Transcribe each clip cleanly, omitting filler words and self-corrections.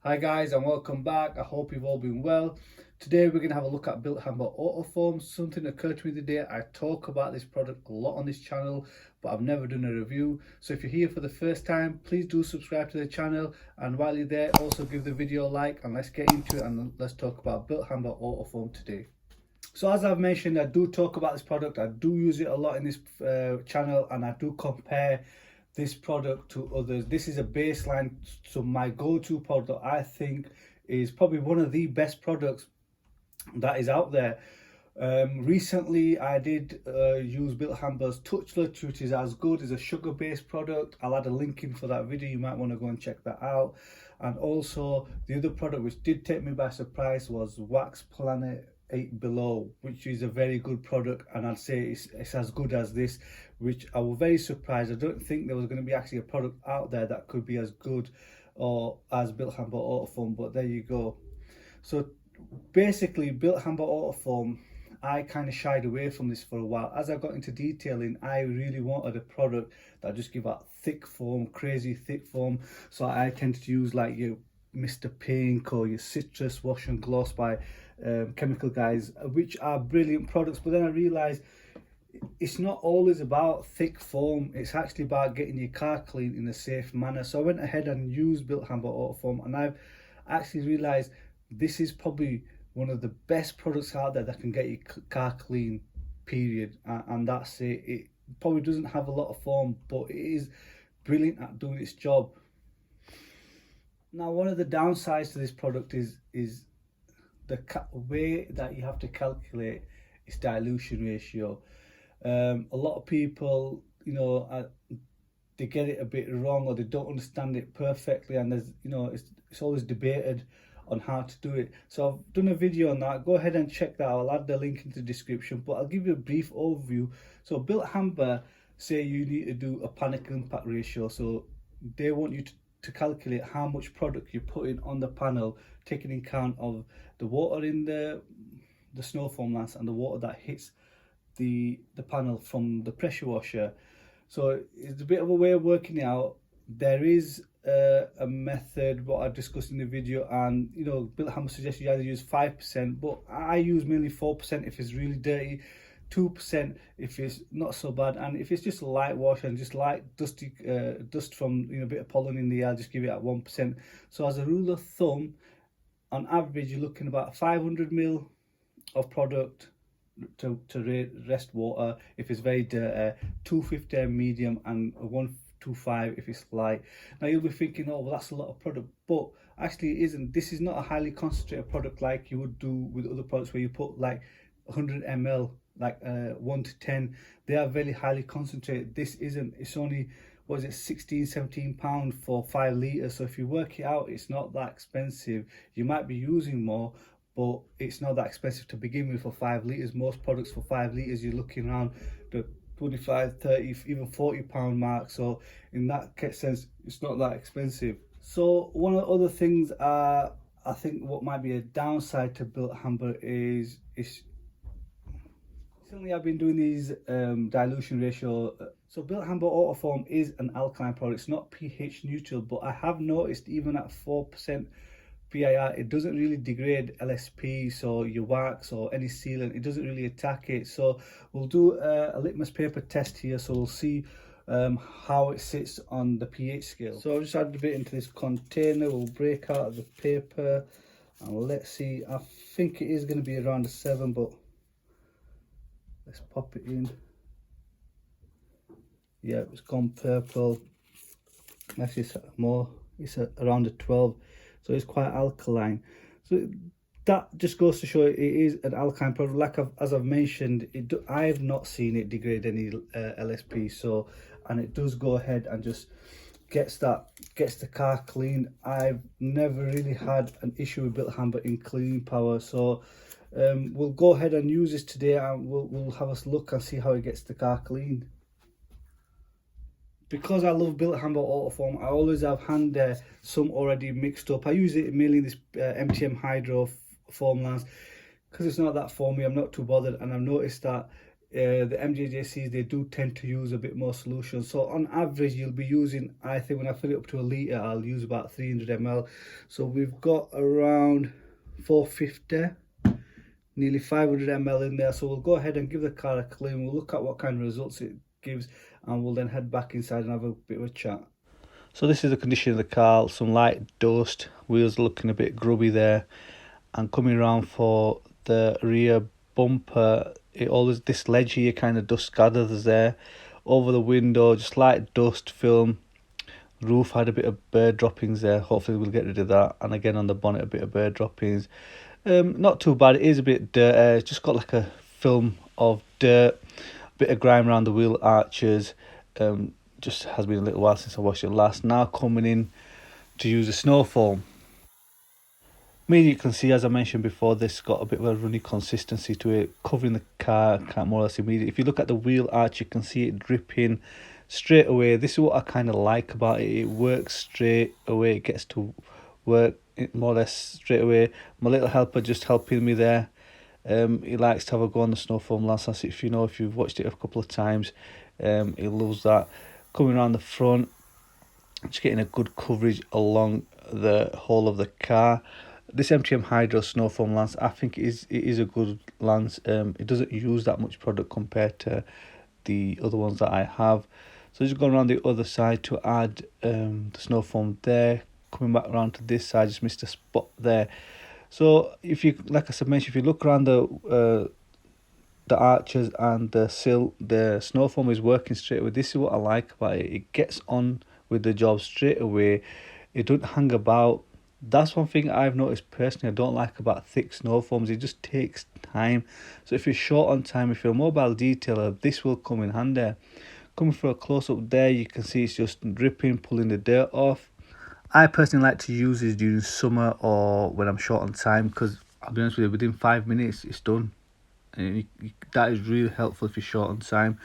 Hi guys and welcome back. I hope you've all been well. Today we're going to have a look at BILT HAMBER AUTO FOAM. Something occurred to me today. I talk about this product a lot on this channel, but I've never done a review. So if you're here for the first time, please do subscribe to the channel, and while you're there, also give the video a like, and let's get into it and let's talk about BILT HAMBER AUTO FOAM today. So as I've mentioned, I do talk about this product. I do use it a lot in this channel, and I do compare this product to others. This is a baseline, so my go-to product I think is probably one of the best products that is out there. Recently I did use BILT HAMBER's Touchless, which is as good as a sugar-based product. I'll add a link in for that video, you might want to go and check that out. And also the other product which did take me by surprise was Wax Planet 8 Below, which is a very good product, and I'd say it's as good as this, which I was very surprised. I don't think there was going to be actually a product out there that could be as good or as BILT HAMBER AUTO FOAM, but there you go. So basically BILT HAMBER AUTO FOAM, I kind of shied away from this for a while. As I got into detailing, I really wanted a product that just give out thick foam, crazy thick foam. So I tend to use like your Mr. Pink or your Citrus Wash and Gloss by Chemical Guys, which are brilliant products. But then I realized it's not always about thick foam, it's actually about getting your car clean in a safe manner. So I went ahead and used BILT HAMBER AUTO FOAM, and I've actually realized this is probably one of the best products out there that can get your car clean, period. And that's it. It probably doesn't have a lot of foam, but it is brilliant at doing its job. Now, one of the downsides to this product is the way that you have to calculate its dilution ratio. A lot of people, you know, they get it a bit wrong, or they don't understand it perfectly, and there's, you know, it's always debated on how to do it. So I've done a video on that. Go ahead and check that out. I'll add the link into the description, but I'll give you a brief overview. So BILT HAMBER say you need to do a panic impact ratio, so they want you to calculate how much product you're putting on the panel, taking in account of the water in the snow foam lance and the water that hits the panel from the pressure washer. So it's a bit of a way of working it out. There is a method what I've discussed in the video, and you know, BILT HAMBER suggests you either use 5%, but I use mainly 4% if it's really dirty, 2% if it's not so bad, and if it's just a light wash and just light dusty dust from, you know, a bit of pollen in the air, I'll just give it at 1%. So as a rule of thumb, on average you're looking about 500 ml of product to rest water if it's very dirty, 250 medium, and 125 if it's light. Now you'll be thinking, oh well, that's a lot of product, but actually it isn't. This is not a highly concentrated product like you would do with other products where you put like 100 ml, like 1 to 10. They are very highly concentrated. This isn't. It's only, what is it, 16-17 pounds for 5 litres. So if you work it out, it's not that expensive. You might be using more, but it's not that expensive to begin with for 5 litres. Most products for 5 litres you're looking around the 25, 30, even 40 pound mark. So in that sense, it's not that expensive. So one of the other things I think what might be a downside to BILT HAMBER is recently I've been doing these dilution ratio. So BILT HAMBER AUTO FOAM is an alkaline product. It's not pH neutral, but I have noticed even at 4% PIR, it doesn't really degrade LSP, so your wax or any sealant, it doesn't really attack it. So we'll do a litmus paper test here, so we'll see how it sits on the pH scale. So I'll just add a bit into this container, we'll break out of the paper, and let's see. I think it is going to be around a 7, but let's pop it in. Yeah, it's gone purple. Actually it's more, it's around a 12. So it's quite alkaline. So that just goes to show it is an alkaline product. Like as I've mentioned, I've not seen it degrade any LSP. So, and it does go ahead and just gets the car clean. I've never really had an issue with BILT HAMBER in cleaning power. So we'll go ahead and use this today, and we'll have a look and see how it gets the car clean. Because I love BILT HAMBER AUTO FOAM, I always have hand some already mixed up. I use it mainly in this MTM Hydro foam lance because it's not that foamy. I'm not too bothered, and I've noticed that the MJJCs, they do tend to use a bit more solution. So on average, you'll be using, I think when I fill it up to a litre, I'll use about 300 ml. So we've got around 450, nearly 500 ml in there. So we'll go ahead and give the car a clean. We'll look at what kind of results it gives, and we'll then head back inside and have a bit of a chat. So this is the condition of the car, some light dust, wheels looking a bit grubby there, and coming around for the rear bumper, it always, this ledge here kind of dust gathers there. Over the window, just light dust film. Roof had a bit of bird droppings there, hopefully we'll get rid of that. And again on the bonnet, a bit of bird droppings. Not too bad, it is a bit dirty, it's just got like a film of dirt, a bit of grime around the wheel arches. Just has been a little while since I washed it last. Now coming in to use the snow foam. You can see, as I mentioned before, this got a bit of a runny consistency to it, covering the car more or less immediately. If you look at the wheel arch, you can see it dripping straight away. This is what I kind of like about it. It works straight away. It gets to work more or less straight away. My little helper just helping me there. He likes to have a go on the snow foam lance. If you know, if you've watched it a couple of times, he loves that. Coming around the front, just getting a good coverage along the whole of the car. This MTM Hydro Snow Foam lance, I think it is a good lance. It doesn't use that much product compared to the other ones that I have. So just going around the other side to add the snow foam there. Coming back around to this side, just missed a spot there. So if you, like I said, mentioned, if you look around the arches and the sill, the snow foam is working straight away. This is what I like about it. It gets on with the job straight away. It doesn't hang about. That's one thing I've noticed personally I don't like about thick snow foams. It just takes time. So if you're short on time, if you're a mobile detailer, this will come in handy. Coming for a close-up there, you can see it's just dripping, pulling the dirt off. I personally like to use this during summer or when I'm short on time, because I'll be honest with you, within 5 minutes it's done. And that is really helpful if you're short on time.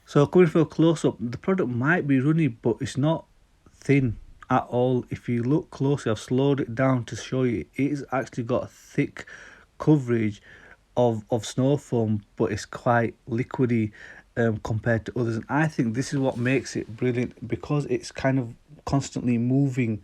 So coming for a close-up, the product might be runny, but it's not thin at all. If you look closely, I've slowed it down to show you, it's actually got a thick coverage of snow foam, but it's quite liquidy compared to others. And I think this is what makes it brilliant, because it's kind of constantly moving.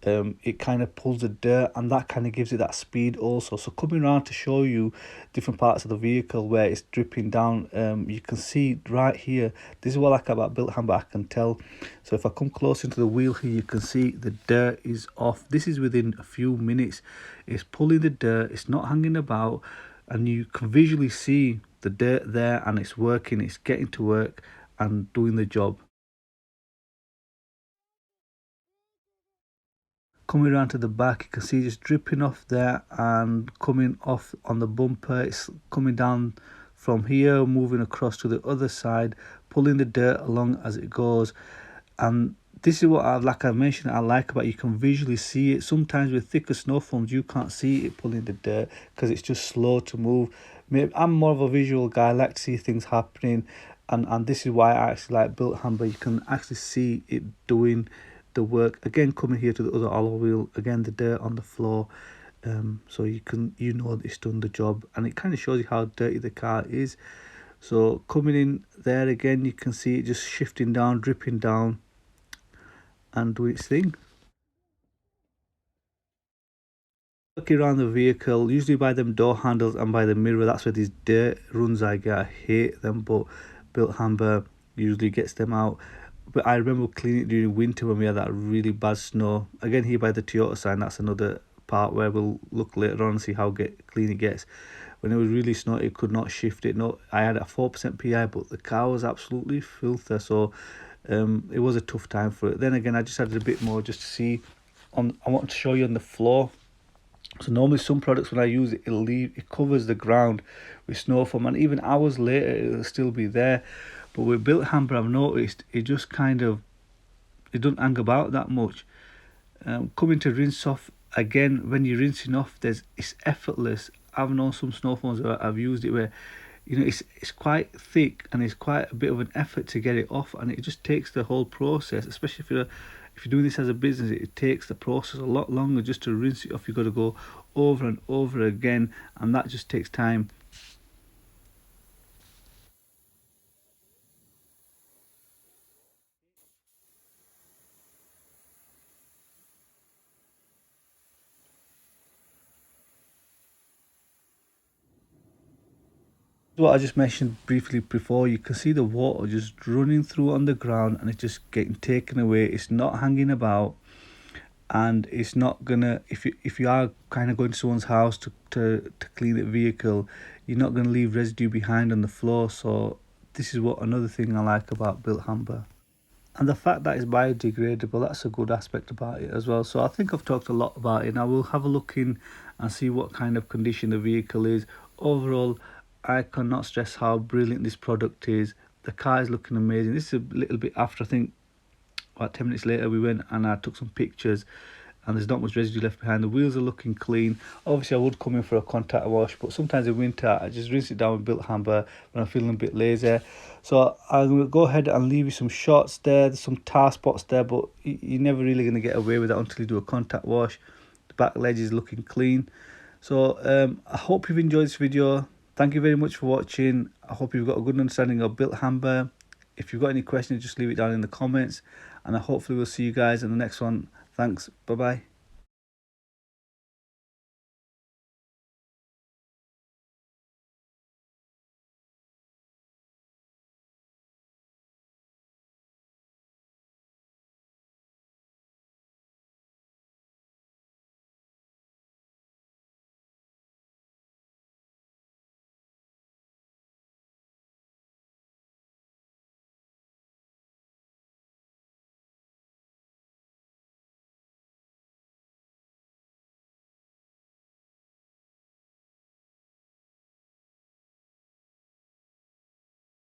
It kind of pulls the dirt, and that kind of gives it that speed also. So coming around to show you different parts of the vehicle where it's dripping down, you can see right here, this is what I like about BILT HAMBER, I can tell. So if I come close into the wheel here, you can see the dirt is off. This is within a few minutes. It's pulling the dirt, it's not hanging about, and you can visually see the dirt there, and it's working, it's getting to work and doing the job. Coming around to the back, you can see just dripping off there and coming off on the bumper. It's coming down from here, moving across to the other side, pulling the dirt along as it goes. And this is what like I mentioned, I like about it. You can visually see it. Sometimes with thicker snow foams, you can't see it pulling the dirt because it's just slow to move. I'm more of a visual guy. I like to see things happening, and this is why I actually like BILT HAMBER. You can actually see it doing the work. Again, coming here to the other alloy wheel, again the dirt on the floor, so you know that it's done the job, and it kind of shows you how dirty the car is. So coming in there again, you can see it just shifting down, dripping down and doing its thing. Looking around the vehicle, usually by them door handles and by the mirror, that's where these dirt runs I get. I hate them, but BILT HAMBER usually gets them out. But I remember cleaning it during winter when we had that really bad snow. Again, here by the Toyota sign, that's another part where we'll look later on and see how clean it gets. When it was really snowy, it could not shift it. No, I had a 4% PI, but the car was absolutely filthy. So it was a tough time for it. Then again, I just added a bit more just to see. I want to show you on the floor. So normally some products, when I use it, it covers the ground with snow foam, and even hours later it'll still be there. But with BILT HAMBER, I've noticed it just kind of, it doesn't hang about that much. Coming to rinse off, again, when you're rinsing off, it's effortless. I've known some snow foams where I've used it where, you know, it's quite thick and it's quite a bit of an effort to get it off, and it just takes the whole process. Especially if you're doing this as a business, it takes the process a lot longer just to rinse it off. You've got to go over and over again, and that just takes time. What I just mentioned briefly before, you can see the water just running through on the ground and it's just getting taken away. It's not hanging about, and it's not gonna, if you are kind of going to someone's house to clean the vehicle, you're not gonna leave residue behind on the floor. So this is what another thing I like about BILT HAMBER. And the fact that it's biodegradable, that's a good aspect about it as well. So I think I've talked a lot about it. Now we'll have a look in and see what kind of condition the vehicle is. Overall, I cannot stress how brilliant this product is. The car is looking amazing. This is a little bit after, I think about 10 minutes later we went and I took some pictures, and there's not much residue left behind. The wheels are looking clean. Obviously I would come in for a contact wash, but sometimes in winter I just rinse it down with BILT HAMBER when I'm feeling a bit lazy. So I'm going to go ahead and leave you some shots there. There's some tar spots there, but you're never really going to get away with that until you do a contact wash. The back ledge is looking clean. So I hope you've enjoyed this video. Thank you very much for watching. I hope you've got a good understanding of BILT HAMBER. If you've got any questions, just leave it down in the comments, and I hopefully will see you guys in the next one. Thanks. Bye bye.